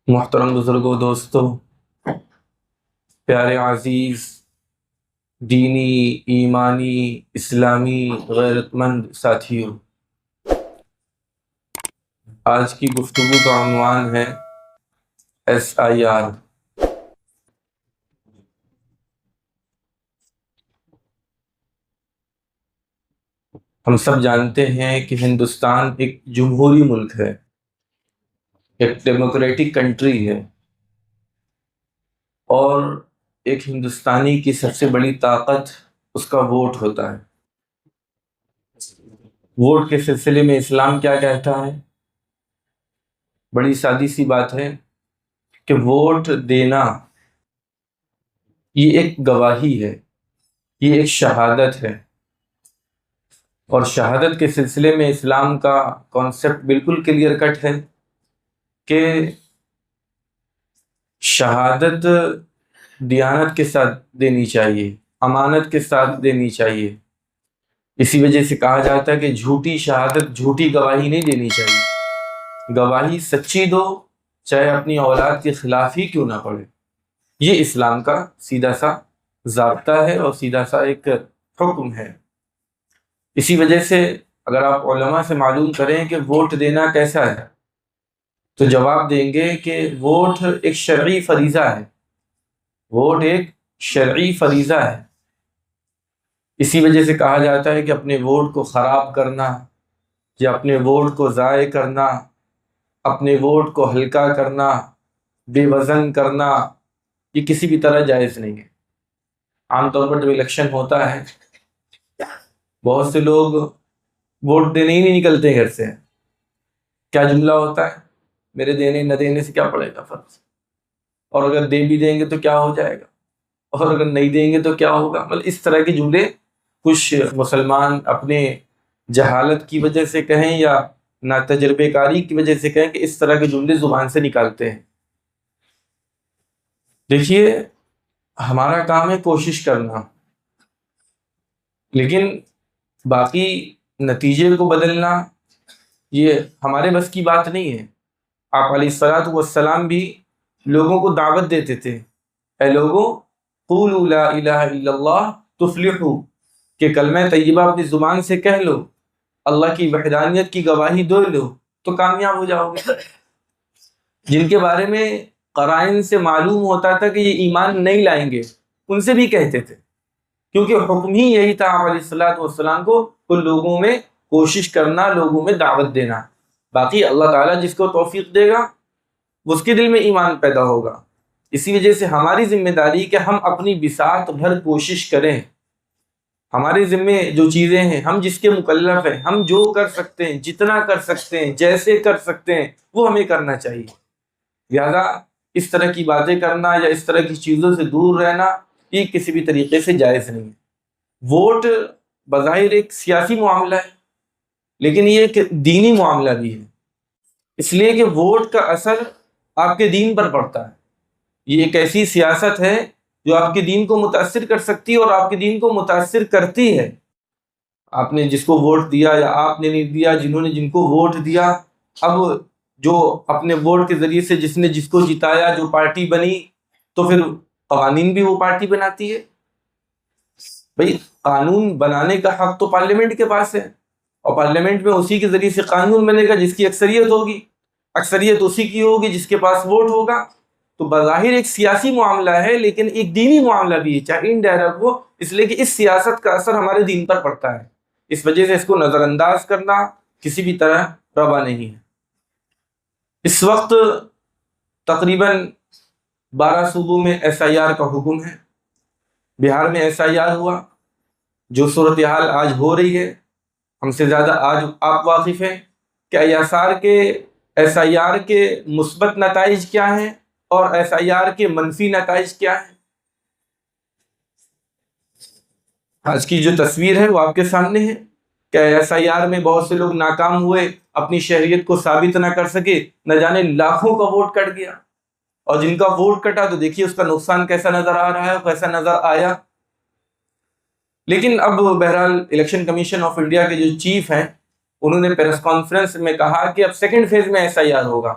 محترم بزرگوں، دوستوں، پیارے عزیز، دینی، ایمانی، اسلامی غیرت مند ساتھیوں، آج کی گفتگو کا عنوان ہے SIR۔ ہم سب جانتے ہیں کہ ہندوستان ایک جمہوری ملک ہے، ایک ڈیموکریٹک کنٹری ہے، اور ایک ہندوستانی کی سب سے بڑی طاقت اس کا ووٹ ہوتا ہے۔ ووٹ کے سلسلے میں اسلام کیا کہتا ہے؟ بڑی سادی سی بات ہے کہ ووٹ دینا یہ ایک گواہی ہے، یہ ایک شہادت ہے، اور شہادت کے سلسلے میں اسلام کا کانسیپٹ بالکل کلیئر کٹ ہے کہ شہادت دیانت کے ساتھ دینی چاہیے، امانت کے ساتھ دینی چاہیے۔ اسی وجہ سے کہا جاتا ہے کہ جھوٹی شہادت، جھوٹی گواہی نہیں دینی چاہیے، گواہی سچی دو، چاہے اپنی اولاد کے خلاف ہی کیوں نہ پڑے۔ یہ اسلام کا سیدھا سا ضابطہ ہے اور سیدھا سا ایک حکم ہے۔ اسی وجہ سے اگر آپ علماء سے معلوم کریں کہ ووٹ دینا کیسا ہے تو جواب دیں گے کہ ووٹ ایک شرعی فریضہ ہے، ووٹ ایک شرعی فریضہ ہے۔ اسی وجہ سے کہا جاتا ہے کہ اپنے ووٹ کو خراب کرنا یا اپنے ووٹ کو ضائع کرنا، اپنے ووٹ کو ہلکا کرنا، بے وزن کرنا، یہ کسی بھی طرح جائز نہیں ہے۔ عام طور پر جب الیکشن ہوتا ہے بہت سے لوگ ووٹ دینے ہی نہیں نکلتے گھر سے۔ کیا جملہ ہوتا ہے؟ میرے دینے نہ دینے سے کیا پڑے گا فرق، اور اگر دے بھی دیں گے تو کیا ہو جائے گا، اور اگر نہیں دیں گے تو کیا ہوگا۔ مطلب اس طرح کے جملے کچھ مسلمان اپنے جہالت کی وجہ سے کہیں یا نا تجربے کاری کی وجہ سے کہیں کہ اس طرح کے جملے زبان سے نکالتے ہیں۔ دیکھیے، ہمارا کام ہے کوشش کرنا، لیکن باقی نتیجے کو بدلنا یہ ہمارے بس کی بات نہیں ہے۔ آپ علیہ الصلوۃ والسلام بھی لوگوں کو دعوت دیتے تھے، اے لوگوں قولوا لا الہ الا اللہ تفلحوا، کہ کلمہ طیبہ اپنی زبان سے کہہ لو، اللہ کی وحدانیت کی گواہی دو لو تو کامیاب ہو جاؤ گے۔ جن کے بارے میں قرائن سے معلوم ہوتا تھا کہ یہ ایمان نہیں لائیں گے، ان سے بھی کہتے تھے، کیونکہ حکم ہی یہی تھا آپ علیہ الصلوۃ والسلام کو کہ لوگوں میں کوشش کرنا، لوگوں میں دعوت دینا۔ باقی اللہ تعالیٰ جس کو توفیق دے گا اس کے دل میں ایمان پیدا ہوگا۔ اسی وجہ سے ہماری ذمہ داری کہ ہم اپنی بساط بھر کوشش کریں۔ ہمارے ذمے جو چیزیں ہیں، ہم جس کے مکلف ہیں، ہم جو کر سکتے ہیں، جتنا کر سکتے ہیں، جیسے کر سکتے ہیں، وہ ہمیں کرنا چاہیے۔ لہذا اس طرح کی باتیں کرنا یا اس طرح کی چیزوں سے دور رہنا یہ کسی بھی طریقے سے جائز نہیں ہے۔ ووٹ بظاہر ایک سیاسی معاملہ ہے، لیکن یہ ایک دینی معاملہ بھی ہے، اس لیے کہ ووٹ کا اثر آپ کے دین پر پڑتا ہے۔ یہ ایک ایسی سیاست ہے جو آپ کے دین کو متاثر کر سکتی ہے اور آپ کے دین کو متاثر کرتی ہے۔ آپ نے جس کو ووٹ دیا یا آپ نے نہیں دیا، جنہوں نے جن کو ووٹ دیا، اب جو اپنے ووٹ کے ذریعے سے جس نے جس کو جتایا، جو پارٹی بنی، تو پھر قوانین بھی وہ پارٹی بناتی ہے۔ بھئی قانون بنانے کا حق تو پارلیمنٹ کے پاس ہے، اور پارلیمنٹ میں اسی کے ذریعے سے قانون بنے گا جس کی اکثریت ہوگی، اکثریت اسی کی ہوگی جس کے پاس ووٹ ہوگا۔ تو بظاہر ایک سیاسی معاملہ ہے، لیکن ایک دینی معاملہ بھی ہے، چاہے انڈائریکٹ ہو، اس لیے کہ اس سیاست کا اثر ہمارے دین پر پڑتا ہے۔ اس وجہ سے اس کو نظر انداز کرنا کسی بھی طرح روا نہیں ہے۔ اس وقت تقریباً 12 صوبوں میں SIR کا حکم ہے۔ بہار میں SIR ہوا، جو صورتحال آج ہو رہی ہے ہم سے زیادہ آج آپ واقف ہیں کہ SIR کے مثبت نتائج کیا ہیں اور SIR کے منفی نتائج کیا ہیں۔ آج کی جو تصویر ہے وہ آپ کے سامنے ہے کہ SIR میں بہت سے لوگ ناکام ہوئے، اپنی شہریت کو ثابت نہ کر سکے، نہ جانے لاکھوں کا ووٹ کٹ گیا، اور جن کا ووٹ کٹا تو دیکھیے اس کا نقصان کیسا نظر آ رہا ہے، کیسا نظر آیا۔ لیکن اب بہرحال الیکشن کمیشن آف انڈیا کے جو چیف ہیں انہوں نے پریس کانفرنس میں کہا کہ اب سیکنڈ فیز میں SIR ہوگا،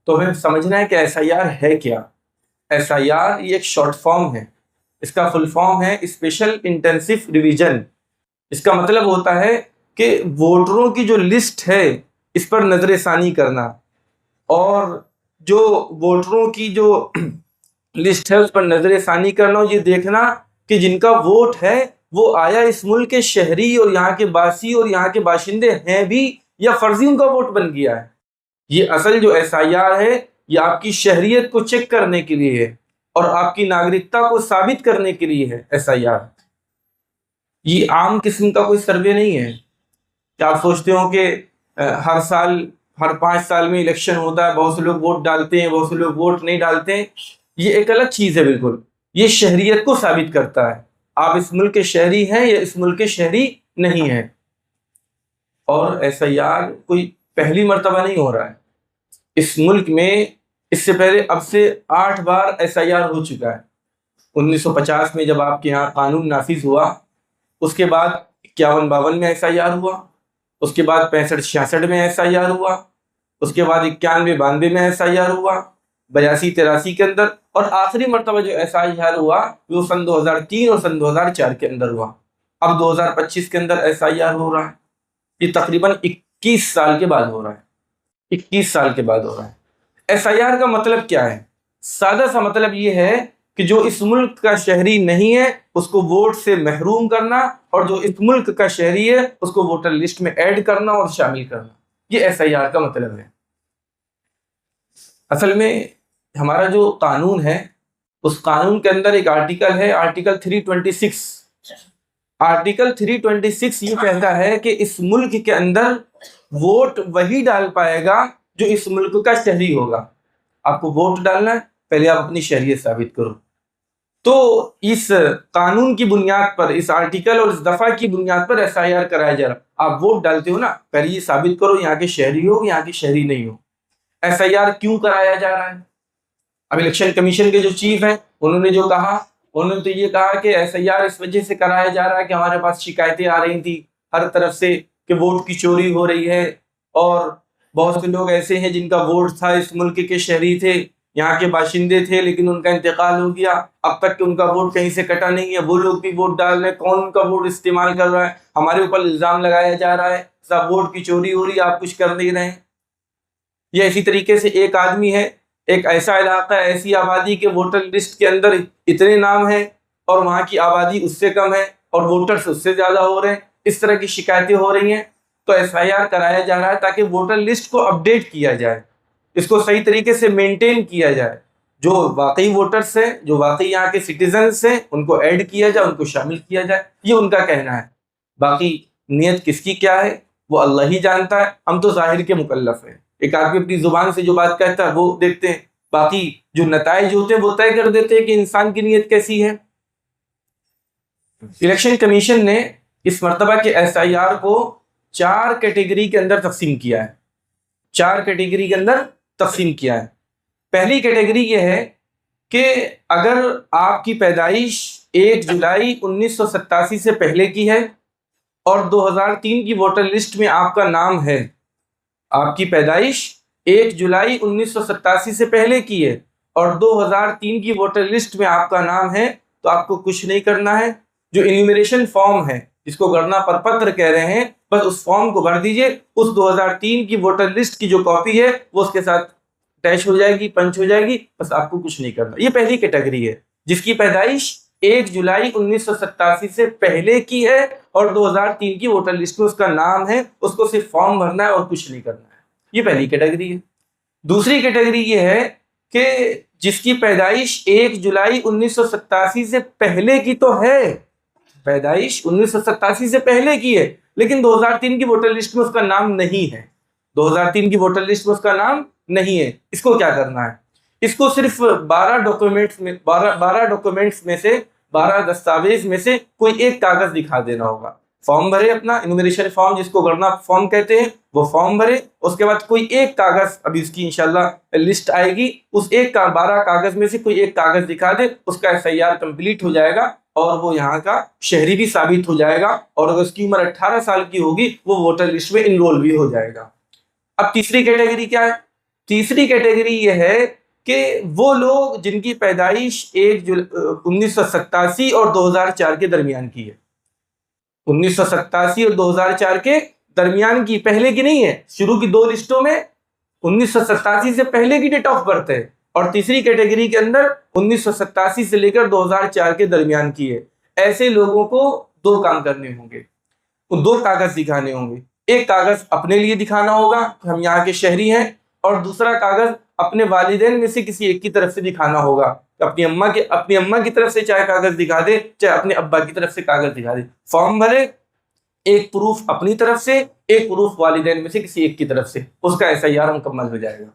تو ہمیں سمجھنا ہے کہ SIR ہے کیا۔ SIR یہ ایک شارٹ فارم ہے، اس کا فل فارم ہے اسپیشل انٹینسو ریویژن۔ اس کا مطلب ہوتا ہے کہ ووٹروں کی جو لسٹ ہے اس پر نظر ثانی کرنا، اور جو ووٹروں کی جو لسٹ ہے اس پر نظر ثانی کرنا اور یہ دیکھنا کہ جن کا ووٹ ہے وہ آیا اس ملک کے شہری اور یہاں کے باسی اور یہاں کے باشندے ہیں بھی یا فرضی ان کا ووٹ بن گیا ہے۔ یہ اصل جو SIR ہے یہ آپ کی شہریت کو چیک کرنے کے لیے ہے اور آپ کی ناگرکتا کو ثابت کرنے کے لیے ہے SIR۔ یہ عام قسم کا کوئی سروے نہیں ہے کہ آپ سوچتے ہو کہ ہر سال ہر 5 سال میں الیکشن ہوتا ہے، بہت سے لوگ ووٹ ڈالتے ہیں، بہت سے لوگ ووٹ نہیں ڈالتے ہیں۔ یہ ایک الگ چیز ہے بالکل، یہ شہریت کو ثابت کرتا ہے، آپ اس ملک کے شہری ہیں یا اس ملک کے شہری نہیں ہیں۔ اور SIR کوئی پہلی مرتبہ نہیں ہو رہا ہے، اس ملک میں اس سے پہلے اب سے 8 بار SIR ہو چکا ہے۔ 1950 میں جب آپ کے یہاں قانون نافذ ہوا، اس کے بعد 51-52 میں SIR ہوا، اس کے بعد 65-66 میں SIR ہوا، اس کے بعد 91-92 میں SIR ہوا، 82-83 کے اندر، اور آخری مرتبہ جو SIR ہوا وہ سن 2003 اور سن 2004 کے اندر ہوا۔ اب 2025 کے اندر SIR ہو رہا ہے، یہ تقریباً 21 سال کے بعد ہو رہا ہے، 21 سال کے بعد ہو رہا ہے۔ SIR کا مطلب کیا ہے؟ سادہ سا مطلب یہ ہے کہ جو اس ملک کا شہری نہیں ہے اس کو ووٹ سے محروم کرنا، اور جو اس ملک کا شہری ہے اس کو ووٹر لسٹ میں ایڈ کرنا اور شامل کرنا، یہ SIR کا مطلب ہے۔ اصل میں ہمارا جو قانون ہے اس قانون کے اندر ایک آرٹیکل ہے، آرٹیکل 326۔ آرٹیکل 326 یہ کہتا ہے کہ اس ملک کے اندر ووٹ وہی ڈال پائے گا جو اس ملک کا شہری ہوگا۔ آپ کو ووٹ ڈالنا ہے، پہلے آپ اپنی شہریت ثابت کرو۔ تو اس قانون کی بنیاد پر، اس آرٹیکل اور اس دفعہ کی بنیاد پر SIR کرایا جا رہا۔ آپ ووٹ ڈالتے ہو نا، پہلے یہ ثابت کرو یہاں کے شہری ہو یہاں کے شہری نہیں ہو۔ SIR کیوں کرایا جا رہا ہے؟ اب الیکشن کمیشن کے جو چیف ہیں انہوں نے جو کہا، انہوں نے تو یہ کہا کہ SIR اس وجہ سے کرایا جا رہا ہے کہ ہمارے پاس شکایتیں آ رہی تھیں ہر طرف سے کہ ووٹ کی چوری ہو رہی ہے، اور بہت سے لوگ ایسے ہیں جن کا ووٹ تھا، اس ملک کے شہری تھے، یہاں کے باشندے تھے، لیکن ان کا انتقال ہو گیا، اب تک کہ ان کا ووٹ کہیں سے کٹا نہیں ہے، وہ لوگ بھی ووٹ ڈال رہے ہیں، کون ان کا ووٹ استعمال کر رہا ہے، ہمارے اوپر الزام لگایا جا رہا ہے صاحب ووٹ کی چوری ہو رہی ہے، آپ کچھ کر نہیں رہے ہیں۔ یا اسی طریقے سے ایک آدمی ہے، ایک ایسا علاقہ، ایسی آبادی کے ووٹر لسٹ کے اندر اتنے نام ہیں اور وہاں کی آبادی اس سے کم ہے اور ووٹرز اس سے زیادہ ہو رہے ہیں، اس طرح کی شکایتیں ہو رہی ہیں، تو SIR کرایا جا رہا ہے تاکہ ووٹر لسٹ کو اپڈیٹ کیا جائے، اس کو صحیح طریقے سے مینٹین کیا جائے، جو واقعی ووٹرز ہیں، جو واقعی یہاں کے سٹیزنز ہیں، ان کو ایڈ کیا جائے، ان کو شامل کیا جائے، یہ ان کا کہنا ہے۔ باقی نیت کس کی کیا ہے وہ اللہ ہی جانتا ہے، ہم تو ظاہر کے مکلف ہیں۔ ایک آدمی اپنی زبان سے جو بات کہتا ہے وہ دیکھتے ہیں، باقی جو نتائج ہوتے ہیں وہ طے کر دیتے ہیں کہ انسان کی نیت کیسی ہے۔ الیکشن کمیشن نے اس مرتبہ کے SIR کو 4 کیٹیگری کے اندر تقسیم کیا ہے، 4 کیٹیگری کے اندر تقسیم کیا ہے۔ پہلی کیٹیگری یہ ہے کہ اگر آپ کی پیدائش 1 جولائی 1987 سے پہلے کی ہے اور 2003 کی ووٹر لسٹ میں آپ کا نام ہے، آپ کی پیدائش 1 جولائی 1987 سے پہلے کی ہے اور 2003 کی ووٹر لسٹ میں آپ کا نام ہے، تو آپ کو کچھ نہیں کرنا ہے۔ جو انیومریشن فارم ہے جس کو گڑنا پر پتر کہہ رہے ہیں، بس اس فارم کو بھر دیجئے، اس 2003 کی ووٹر لسٹ کی جو کاپی ہے وہ اس کے ساتھ اٹیچ ہو جائے گی، پنچ ہو جائے گی، بس آپ کو کچھ نہیں کرنا۔ یہ پہلی کیٹیگری ہے جس کی پیدائش 1 جولائی 1987 سے پہلے کی ہے اور 2003 کی ووٹر لسٹ میں اس کا نام ہے، اس کو صرف فارم بھرنا ہے اور کچھ نہیں کرنا ہے۔ یہ پہلی کیٹیگری ہے۔ دوسری کیٹیگری یہ ہے کہ جس کی پیدائش 1 جولائی 1987 سے پہلے کی تو ہے، پیدائش 1987 سے پہلے کی ہے، لیکن 2003 کی ووٹر لسٹ میں اس کا نام نہیں ہے، 2003 کی ووٹر لسٹ میں اس کا نام نہیں ہے۔ اس کو کیا کرنا ہے؟ اس کو صرف 12 ڈاکومنٹس میں سے 12 دستاویز میں سے کوئی ایک کاغذ دکھا دینا ہوگا۔ فارم بھرے، اپنا انومریشن فارم جس کو گڑنا فارم کہتے ہیں، وہ فارم بھرے، اس کے بعد کوئی ایک کاغذ، ابھی اس کی انشاءاللہ لسٹ آئے گی، اس 12 کاغذ میں سے کوئی ایک کاغذ دکھا دے، اس کا SIR کمپلیٹ ہو جائے گا اور وہ یہاں کا شہری بھی ثابت ہو جائے گا، اور اگر اس کی عمر 18 سال کی ہوگی وہ ووٹر لسٹ میں انرول بھی ہو جائے گا۔ اب تیسری کیٹیگری کیا ہے؟ تیسری کیٹیگری یہ ہے کہ وہ لوگ جن کی پیدائش 1987 اور 2004 کے درمیان کی ہے. 1987 اور 2004 کے درمیان کی، پہلے کی نہیں ہے. شروع کی 2 لسٹوں میں 1987 سے پہلے کی ڈیٹ آف برتھ ہے، اور تیسری کیٹیگری کے اندر 1987 سے لے کر 2004 کے درمیان کی ہے. ایسے لوگوں کو 2 کام کرنے ہوں گے، 2 کاغذ دکھانے ہوں گے. ایک کاغذ اپنے لیے دکھانا ہوگا کہ ہم یہاں کے شہری ہیں، اور دوسرا کاغذ اپنے والدین میں سے کسی ایک کی طرف سے دکھانا ہوگا. اپنی اماں کی طرف سے چاہے کاغذ دکھا دے، چاہے اپنے ابا کی طرف سے کاغذ دکھا دے. فارم بھرے، ایک پروف اپنی طرف سے، ایک پروف والدین میں سے کسی ایک کی طرف سے، اس کا SIR مکمل ہو جائے گا.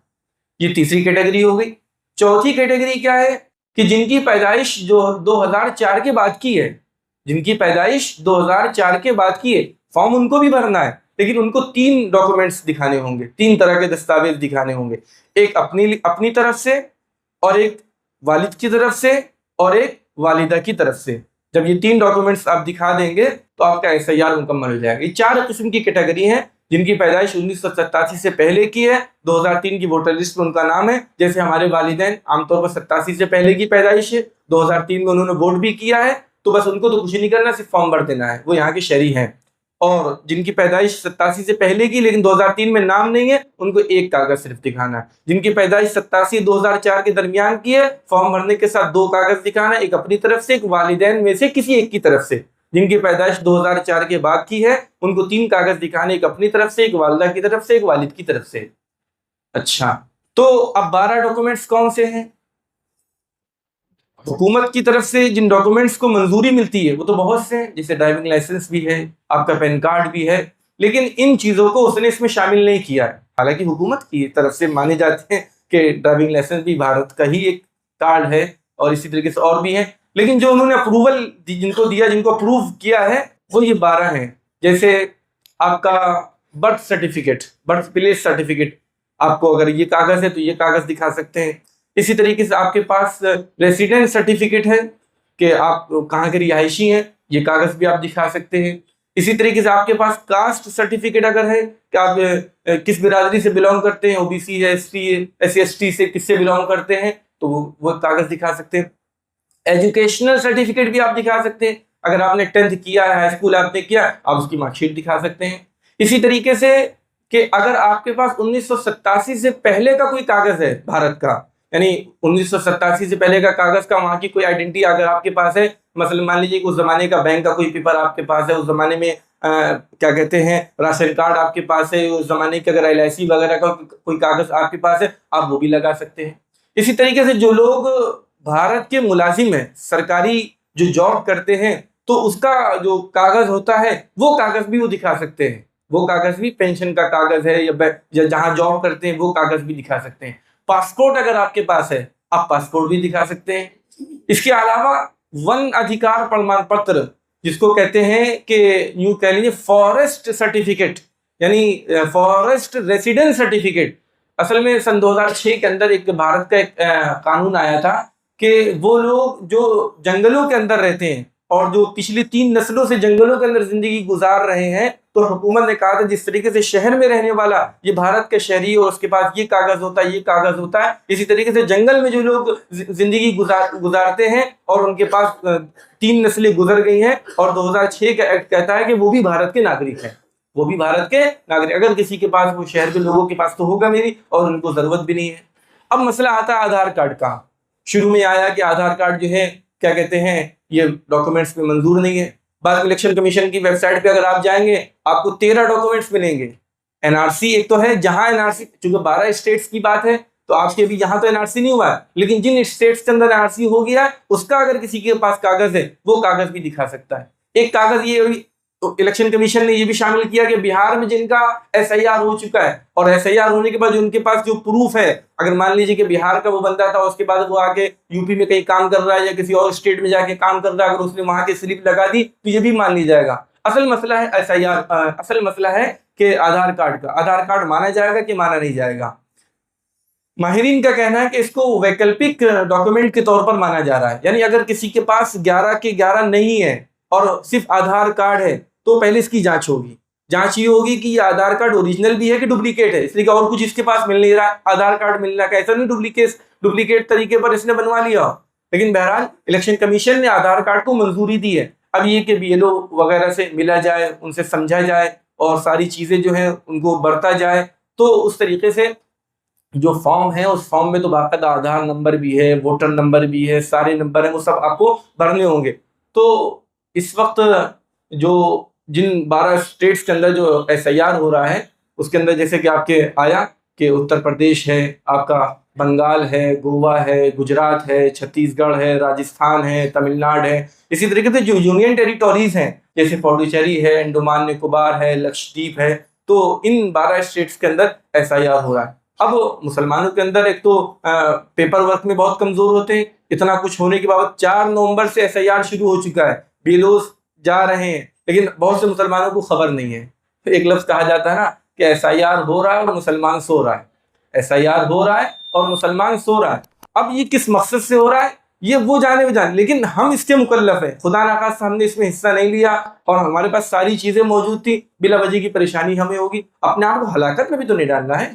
یہ تیسری کیٹیگری ہو گئی. چوتھی کیٹیگری کیا ہے کہ جن کی پیدائش جو 2004 کے بعد کی ہے، جن کی پیدائش 2004 کے بعد کی ہے، فارم ان کو بھی بھرنا ہے، لیکن ان کو 3 ڈاکومنٹس دکھانے ہوں گے، 3 طرح کے دستاویز دکھانے ہوں گے. ایک اپنی طرف سے، اور ایک والد کی طرف سے، اور ایک والدہ کی طرف سے. جب یہ 3 ڈاکومنٹس آپ دکھا دیں گے تو آپ کا SIR مکمل ہو جائے گا. یہ 4 قسم کی کیٹیگری ہیں جن کی پیدائش 1987 سے پہلے کی ہے. 2003 کی ووٹر لسٹ میں ان کا نام ہے. جیسے ہمارے والدین عام طور پر 87 سے پہلے کی پیدائش ہے، 2003 میں انہوں نے ووٹ بھی کیا ہے، تو بس ان کو تو کچھ نہیں کرنا، صرف فارم بھر دینا ہے، وہ یہاں کے شہری ہیں. اور جن کی پیدائش 87 سے پہلے کی لیکن 2003 میں نام نہیں ہے، ان کو ایک کاغذ صرف دکھانا ہے. جن کی پیدائش 87-2004 کے درمیان کی ہے، فارم بھرنے کے ساتھ 2 کاغذ دکھانا ہے، ایک اپنی طرف سے، ایک والدین میں سے کسی ایک کی طرف سے. جن کی پیدائش 2004 کے بعد کی ہے، ان کو 3 کاغذ دکھانے، ایک اپنی طرف سے، ایک والدہ کی طرف سے، ایک والد کی طرف سے. اچھا، تو اب 12 ڈاکومنٹس کون سے ہیں؟ حکومت کی طرف سے جن ڈاکومنٹس کو منظوری ملتی ہے وہ تو بہت سے ہیں، جیسے ڈرائیونگ لائسنس بھی ہے، آپ کا پین کارڈ بھی ہے، لیکن ان چیزوں کو اس نے اس میں شامل نہیں کیا ہے. حالانکہ حکومت کی طرف سے مانے جاتے ہیں کہ ڈرائیونگ لائسنس بھی بھارت کا ہی ایک کارڈ ہے، اور اسی طریقے سے اور بھی ہیں، لیکن جو انہوں نے اپروول جن کو دیا، جن کو اپروو کیا ہے، وہ یہ 12 ہیں. جیسے آپ کا birth certificate, birth place certificate, آپ کو اگر یہ کاغذ ہے تو یہ کاغذ دکھا سکتے ہیں. اسی طریقے سے آپ کے پاس ریسیڈنٹ سرٹیفکیٹ ہے کہ آپ کہاں کے رہائشی ہیں، یہ کاغذ بھی آپ دکھا سکتے ہیں. اسی طریقے سے آپ کے پاس کاسٹ سرٹیفکیٹ اگر ہے کہ آپ کس برادری سے بلانگ کرتے ہیں، OBC ہے، ST ہے، SC/ST سے کس سے بلانگ کرتے ہیں، تو وہ کاغذ دکھا سکتے ہیں. ایجوکیشنل سرٹیفکیٹ بھی آپ دکھا سکتے ہیں، اگر آپ نے 10th کیا ہے، ہائی اسکول آپ نے کیا، آپ اس کی مارک شیٹ دکھا سکتے ہیں. اسی طریقے سے کہ اگر آپ کے پاس 1987 سے پہلے کا کوئی کاغذ ہے بھارت کا، یعنی 1987 سے پہلے کا کاغذ کا وہاں کی کوئی آئیڈینٹی اگر آپ کے پاس ہے، مثلا مان لیجیے کہ اس زمانے کا بینک کا کوئی پیپر آپ کے پاس ہے، اس زمانے میں کیا کہتے ہیں راشن کارڈ آپ کے پاس ہے، اس زمانے کے اگر LIC وغیرہ کا کوئی کاغذ آپ کے پاس ہے، آپ وہ بھی لگا سکتے ہیں. اسی طریقے سے جو لوگ بھارت کے ملازم ہیں، سرکاری جو جاب کرتے ہیں، تو اس کا جو کاغذ ہوتا ہے وہ کاغذ بھی وہ دکھا سکتے ہیں. وہ کاغذ بھی پینشن کا کاغذ ہے یا جہاں جاب کرتے ہیں وہ کاغذ بھی دکھا سکتے ہیں. پاسپورٹ اگر آپ کے پاس ہے، آپ پاسپورٹ بھی دکھا سکتے ہیں. اس کے علاوہ ون ادھیکار پرمان پتر، جس کو کہتے ہیں کہ یوں کہہ لیجیے فارسٹ سرٹیفکیٹ، یعنی فارسٹ ریسیڈنس سرٹیفکیٹ. اصل میں سن 2006 کے اندر ایک بھارت کا ایک قانون آیا تھا کہ وہ لوگ جو جنگلوں کے اندر رہتے ہیں اور جو پچھلی 3 نسلوں سے جنگلوں کے اندر زندگی گزار رہے ہیں، تو حکومت نے کہا تھا جس طریقے سے شہر میں رہنے والا یہ بھارت کے شہری اور اس کے پاس یہ کاغذ ہوتا ہے، یہ کاغذ ہوتا ہے، اسی طریقے سے جنگل میں جو لوگ زندگی گزارتے ہیں اور ان کے پاس 3 نسلیں گزر گئی ہیں، اور 2006 کا ایکٹ کہتا ہے کہ وہ بھی بھارت کے ناگرک ہیں، وہ بھی بھارت کے ناگرک. اگر کسی کے پاس، وہ شہر کے لوگوں کے پاس تو ہوگا میری، اور ان کو ضرورت بھی نہیں ہے. اب مسئلہ آتا ہے آدھار کارڈ کا. شروع میں آیا کہ آدھار کارڈ جو ہے کیا کہتے ہیں یہ ڈاکومنٹس میں منظور نہیں ہے. بعد میں الیکشن کمیشن کی ویب سائٹ پہ اگر آپ جائیں گے آپ کو 13 ڈاکومنٹس ملیں گے. NRC ایک تو ہے، جہاں NRC چونکہ 12 اسٹیٹس کی بات ہے تو آپ کے بھی یہاں تو NRC نہیں ہوا ہے، لیکن جن اسٹیٹس کے اندر NRC ہو گیا اس کا اگر کسی کے پاس کاغذ ہے وہ کاغذ بھی دکھا سکتا ہے. ایک کاغذ یہ الیکشن کمیشن نے یہ بھی شامل کیا کہ بہار میں جن کا SIR ہو چکا ہے، اور SIR ہونے کے بعد ان کے پاس جو پروف ہے، اگر مان لیجیے کہ بہار کا وہ بندہ تھا اس کے بعد وہ آ کے UP میں کہیں کام کر رہا ہے یا کسی اور اسٹیٹ میں جا کے کام کر رہا ہے، اگر اس نے وہاں کی سلپ لگا دی تو یہ بھی مان لی جائے گا. اصل مسئلہ ہے SIR، اصل مسئلہ ہے کہ آدھار کارڈ کا. آدھار کارڈ مانا جائے گا کہ مانا نہیں جائے گا؟ ماہرین کا کہنا ہے کہ اس کو ویکلپک ڈاکومنٹ کے طور پر مانا جا رہا ہے. یعنی اگر کسی کے پاس 11 کے 11 نہیں ہے اور صرف آدھار کارڈ ہے تو پہلے اس کی جانچ ہوگی. جانچ یہ ہوگی کہ یہ آدھار کارڈ اوریجنل بھی ہے کہ ڈپلیکیٹ ہے، اس لیے کہ اور کچھ اس کے پاس مل نہیں رہا، آدھار کارڈ مل رہا ہے، ایسا نہیں ڈپلیکیٹ طریقے پر اس نے بنوا لیا ہو۔ لیکن بہرحال الیکشن کمیشن نے آدھار کارڈ کو منظوری دی ہے۔ اب یہ کہ BLO وغیرہ سے ملا جائے، ان سے سمجھا جائے اور ساری چیزیں جو ہیں ان کو برتا جائے، تو اس طریقے سے جو فارم ہے اس فارم میں تو باقاعدہ آدھار نمبر بھی ہے، ووٹر نمبر بھی ہے، سارے نمبر ہیں، وہ سب آپ کو بھرنے ہوں گے۔ تو اس وقت جو جن 12 اسٹیٹس کے اندر جو SIR ہو رہا ہے، اس کے اندر جیسے کہ آپ کے آیا کہ اتر پردیش ہے، آپ کا بنگال ہے، گوا ہے، گجرات ہے، چھتیس گڑھ ہے، راجستھان ہے، تمل ناڈو ہے، اسی طریقے سے جو یونین ٹیریٹوریز ہیں جیسے پوڈوچیری ہے، انڈمان نکوبار ہے، لکشدیپ ہے، تو ان 12 اسٹیٹس کے اندر SIR ہو رہا ہے۔ اب مسلمانوں کے اندر ایک تو پیپر ورک میں بہت کمزور ہوتے ہیں، اتنا کچھ ہونے کے بعد 4 نومبر سے SIR شروع ہو چکا ہے، BLOs جا رہے ہیں، لیکن بہت سے مسلمانوں کو خبر نہیں ہے۔ ایک لفظ کہا جاتا ہے نا کہ SIR ہو رہا ہے اور مسلمان سو رہا ہے، SIR ہو رہا ہے اور مسلمان سو رہا ہے۔ اب یہ کس مقصد سے ہو رہا ہے یہ وہ جانے لیکن ہم اس کے مکلف ہیں۔ خدا نخواستہ ہم نے اس میں حصہ نہیں لیا اور ہمارے پاس ساری چیزیں موجود تھی، بلا وجہ کی پریشانی ہمیں ہوگی۔ اپنے آپ کو ہلاکت میں بھی تو نہیں ڈالنا ہے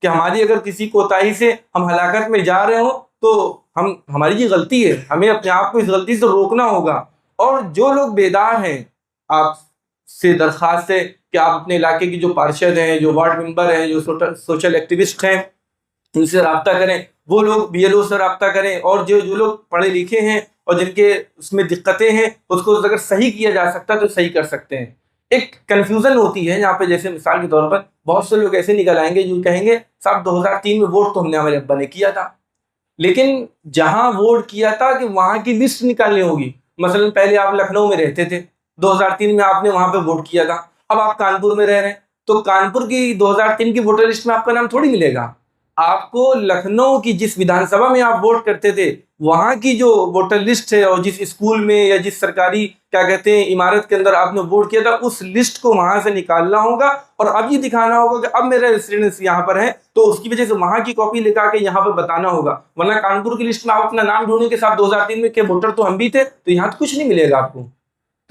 کہ ہماری اگر کسی کوتاہی سے ہم ہلاکت میں جا رہے ہوں تو ہماری یہ غلطی ہے، ہمیں اپنے آپ کو اس غلطی سے روکنا ہوگا۔ اور جو لوگ بیدار ہیں، آپ سے درخواست ہے کہ آپ اپنے علاقے کی جو پارشد ہیں، جو وارڈ ممبر ہیں، جو سوشل ایکٹیوسٹ ہیں، ان سے رابطہ کریں، وہ لوگ BLO سے رابطہ کریں، اور جو لوگ پڑھے لکھے ہیں اور جن کے اس میں دقتیں ہیں، اس کو اگر صحیح کیا جا سکتا تو صحیح کر سکتے ہیں۔ ایک کنفیوژن ہوتی ہے یہاں پہ، جیسے مثال کے طور پر بہت سے لوگ ایسے نکل آئیں گے جو کہیں گے صاحب 2003 میں ووٹ تو ہم نے ہمارے ابا نے کیا تھا، لیکن جہاں ووٹ کیا تھا کہ وہاں کی لسٹ نکالنی ہوگی۔ مثلا پہلے آپ لکھنؤ میں رہتے تھے، 2003 میں آپ نے وہاں پہ ووٹ کیا تھا، اب آپ کانپور میں رہ رہے ہیں تو کانپور کی 2003 کی ووٹر لسٹ میں آپ کا نام تھوڑی ملے گا۔ آپ کو لکھنؤ کی جس ودھان سبھا میں آپ ووٹ کرتے تھے وہاں کی جو ووٹر لسٹ ہے، اور جس اسکول میں یا جس سرکاری عمارت کے اندر آپ نے ووٹ کیا تھا، اس لسٹ کو وہاں سے نکالنا ہوگا اور اب یہ دکھانا ہوگا کہ اب میرا ریزیڈنس یہاں پر ہے، تو اس کی وجہ سے وہاں کی کاپی لگا کے یہاں پہ بتانا ہوگا، ورنہ کانپور کی لسٹ میں آپ اپنا نام ڈھونڈیں کے ساتھ 2003 میں کہ ووٹر تو ہم بھی تھے، تو یہاں تو کچھ نہیں ملے گا آپ کو۔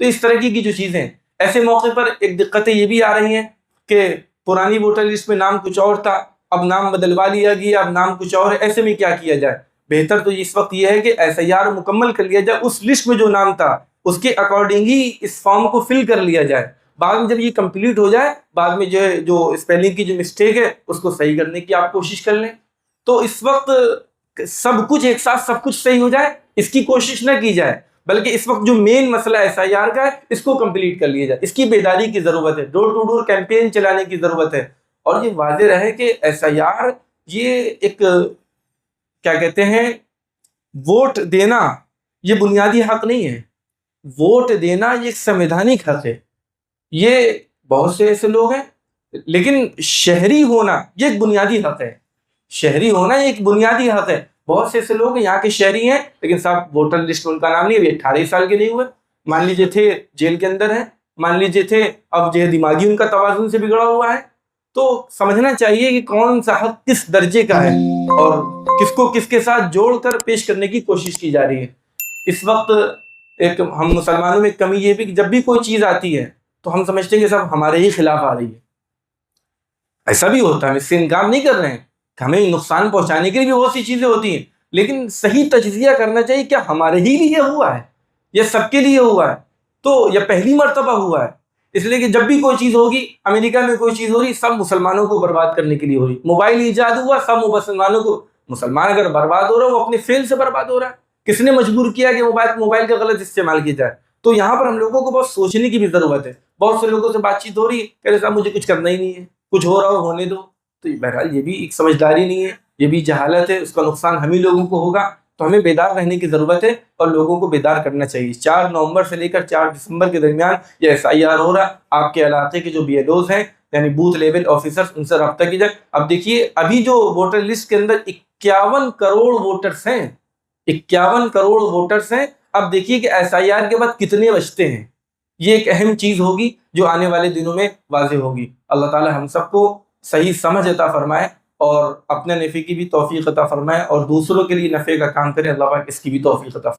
تو اس طرح کی جو چیزیں ایسے موقع پر ایک دقتیں یہ بھی آ رہی ہیں کہ پرانی ووٹر لسٹ میں نام کچھ اور تھا، اب نام بدلوا لیا گیا، اب نام کچھ اور ہے، ایسے میں کیا کیا جائے؟ بہتر تو اس وقت یہ ہے کہ SIR مکمل کر لیا جائے، اس لسٹ میں جو نام تھا اس کے اکارڈنگ ہی اس فارم کو فل کر لیا جائے۔ بعد میں جب یہ کمپلیٹ ہو جائے، بعد میں جو اسپیلنگ کی جو مسٹیک ہے اس کو صحیح کرنے کی آپ کوشش کر لیں۔ تو اس وقت سب کچھ ایک ساتھ سب کچھ صحیح ہو جائے اس کی کوشش نہ کی جائے، بلکہ اس وقت جو مین مسئلہ SIR کا ہے اس کو کمپلیٹ کر لیا جائے، اس کی بیداری کی ضرورت ہے، ڈور ٹو ڈور کیمپین چلانے کی ضرورت ہے۔ اور یہ واضح رہے کہ SIR یہ ایک ووٹ دینا یہ بنیادی حق نہیں ہے، ووٹ دینا یہ ایک سمویدھانک حق ہے۔ یہ بہت سے ایسے لوگ ہیں، لیکن شہری ہونا یہ ایک بنیادی حق ہے، شہری ہونا یہ ایک بنیادی حق ہے۔ بہت سے ایسے لوگ ہیں یہاں کے شہری ہیں لیکن صاحب ووٹر لسٹ میں ان کا نام نہیں ہے، 18 سال کے نہیں ہوئے، مان لیجیے تھے جیل کے اندر ہیں، مان لیجیے تھے اب جو دماغی ان کا توازن سے بگڑا ہوا ہے۔ تو سمجھنا چاہیے کہ کون سا حق کس درجے کا ہے اور کس کو کس کے ساتھ جوڑ کر پیش کرنے کی کوشش کی جا رہی ہے۔ اس وقت ایک ہم مسلمانوں میں کمی یہ بھی کہ جب بھی کوئی چیز آتی ہے تو ہم سمجھتے ہیں کہ سب ہمارے ہی خلاف آ رہی ہے، ایسا بھی ہوتا ہے، ہم اس سے انکار نہیں کر رہے ہیں کہ ہمیں نقصان پہنچانے کے لیے بھی بہت سی چیزیں ہوتی ہیں، لیکن صحیح تجزیہ کرنا چاہیے کیا ہمارے ہی لیے ہوا ہے یا سب کے لیے ہوا ہے، تو یا پہلی مرتبہ ہوا ہے۔ اس لیے کہ جب بھی کوئی چیز ہوگی، امریکہ میں کوئی چیز ہو رہی، سب مسلمانوں کو برباد کرنے کے لیے ہو رہی، موبائل ایجاد ہوا، سب مسلمانوں کو، مسلمان اگر برباد ہو رہا ہے وہ اپنے فعل سے برباد ہو رہا ہے، کس نے مجبور کیا کہ موبائل کا غلط استعمال کیا جائے؟ تو یہاں پر ہم لوگوں کو بہت سوچنے کی بھی ضرورت ہے۔ بہت سے لوگوں سے بات چیت ہو رہی ہے، کہہ رہے صاحب مجھے کچھ کرنا ہی نہیں ہے، کچھ ہو رہا ہو ہونے دو، تو بہرحال یہ بھی ایک سمجھداری نہیں ہے، یہ بھی جہالت ہے، اس کا نقصان ہم ہی لوگوں کو ہوگا۔ تو ہمیں بیدار رہنے کی ضرورت ہے اور لوگوں کو بیدار کرنا چاہیے۔ 4 نومبر سے لے کر 4 دسمبر کے درمیان یہ SIR ہو رہا ہے، آپ کے علاقے کے جو BLOs ہیں یعنی بوتھ لیول آفیسرز، ان سے رابطہ کیجیے۔ اب دیکھیے ابھی جو ووٹر لسٹ کے اندر 51 کروڑ ووٹرز ہیں، 51 کروڑ ووٹرز ہیں، اب دیکھیے کہ SIR کے بعد کتنے بچتے ہیں، یہ ایک اہم چیز ہوگی جو آنے والے دنوں میں واضح ہوگی۔ اللہ تعالی ہم سب کو صحیح سمجھ عطا فرمائے اور اپنے نفع کی بھی توفیق عطا فرمائے اور دوسروں کے لیے نفع کا کام کرے، اللہ پاک اس کی بھی توفیق عطا فرمائے۔